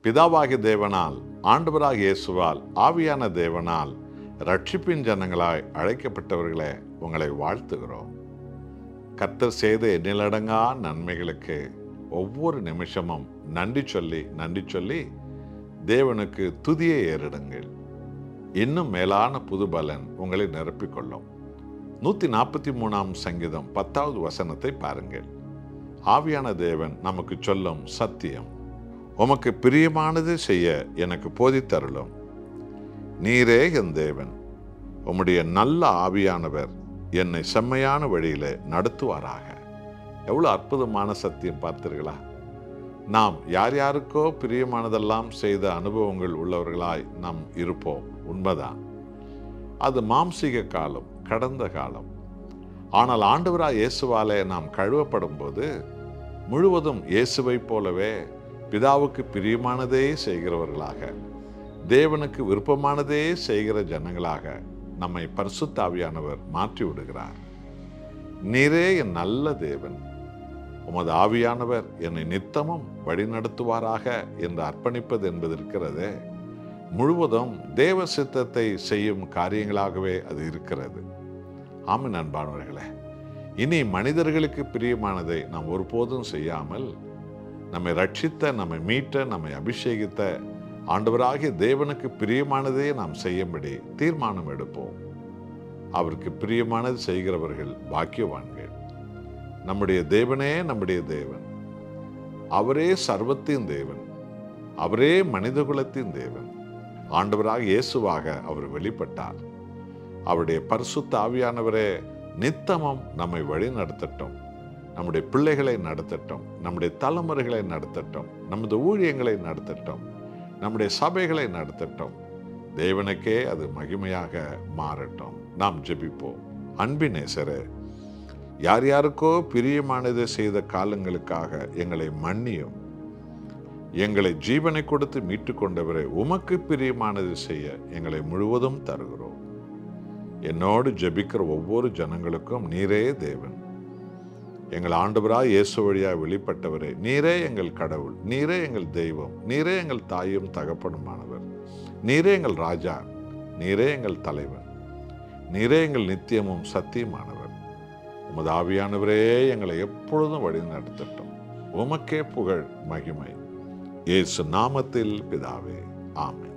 பிதாவாகிய தேவனால், ஆண்டவராகிய இயேசுவால், ஆவியான தேவனால் ரட்சிப்பின் ஜனங்களாய் அழைக்கப்பட்டவர்களே, உங்களை வாழ்த்துகிறோம். கர்த்தர் செய்த எண்ணிலடங்கா நன்மைகளுக்கு ஒவ்வொரு நிமிஷமும் நன்றி சொல்லி தேவனுக்கு துதியை ஏறிடுங்கள். இன்னும் மேலான புது பலன் உங்களை நிரப்பிக்கொள்ளும். 143ஆம் சங்கீதம் 10வது வசனத்தை பாருங்கள். ஆவியான தேவன் நமக்கு சொல்லும் சத்தியம். உமக்கு பிரியமானது செய்ய எனக்கு போதித்தருளும். நீரே என் தேவன். உம்முடைய நல்ல ஆவியானவர் என்னை செம்மையான வழியிலே நடத்துவாராக. எவ்வளவு அற்புதமான சத்தியம் பார்த்தீர்களா? நாம் யார் யாருக்கோ பிரியமானதெல்லாம் செய்த அனுபவங்கள் உள்ளவர்களாய் நாம் இருப்போம், உண்மைதான். அது மாம்சீக காலம், கடந்த காலம். ஆனால் ஆண்டவராய் இயேசுவாலே நாம் கழுவப்படும் போது முழுவதும் இயேசுவை போலவே பிதாவுக்கு பிரியமானதே செய்கிறவர்களாக, தேவனுக்கு விருப்பமானதே செய்கிற ஜனங்களாக நம்மை பரிசுத்த ஆவியானவர் மாற்றி விடுகிறார். நீரே என் நல்ல தேவன். உமது ஆவியானவர் என்னை நித்தமும் வழிநடத்துவாராக என்று அர்ப்பணிப்பது என்பது இருக்கிறதே, முழுவதும் தேவ சித்தத்தை செய்யும் காரியங்களாகவே அது இருக்கிறது. ஆமென் அன்பானவர்களே. இனி மனிதர்களுக்கு பிரியமானதை நாம் ஒருபோதும் செய்யாமல், நம்மை ரட்சித்த, நம்மை மீட்ட, நம்மை அபிஷேகித்த ஆண்டவராகிய தேவனுக்கு பிரியமானதே நாம் செய்யும்படி தீர்மானம் எடுப்போம். அவருக்கு பிரியமானது செய்கிறவர்கள் பாக்கியவான்கள். நம்முடைய தேவனே நம்முடைய தேவன். அவரே சர்வத்தின் தேவன். அவரே மனிதகுலத்தின் தேவன். ஆண்டவராக இயேசுவாக அவர் வெளிப்பட்டார். அவருடைய பரிசுத்த ஆவியானவரே நித்தமும் நம்மை வழி நடத்தட்டும். நம்முடைய பிள்ளைகளை நடத்தட்டும். நம்முடைய தலைமுறைகளை நடத்தட்டும். நமது ஊழியங்களை நடத்தட்டும். நம்முடைய சபைகளை நடத்தட்டும். தேவனுக்கே அது மகிமையாக மாறட்டும். நாம் ஜெபிப்போம். அன்பின் நேசரே, யார் யாருக்கோ பிரியமானது செய்த காலங்களுக்காக எங்களை மன்னியும். எங்களை ஜீவனை கொடுத்து மீட்டு கொண்டவரை உமக்கு பிரியமானது செய்ய எங்களை முழுவதும் தருகிறோம். என்னோடு ஜெபிக்கிற ஒவ்வொரு ஜனங்களுக்கும் நீரே தேவன். எங்கள் ஆண்டவராய் இயேசு வழியாக வெளிப்பட்டவரே, நீரே எங்கள் கடவுள், நீரே எங்கள் தெய்வம், நீரே எங்கள் தாயும் தகப்பனுமானவர், நீரே எங்கள் ராஜா, நீரே எங்கள் தலைவன், நீரே எங்கள் நித்தியமும் சத்தியமானவர். உமது ஆவியானவரே எங்களை எப்பொழுதும் வழி நடத்தட்டும். உமக்கே புகழ், மகிமை. இயேசு நாமத்தில் பிதாவே, ஆமென்.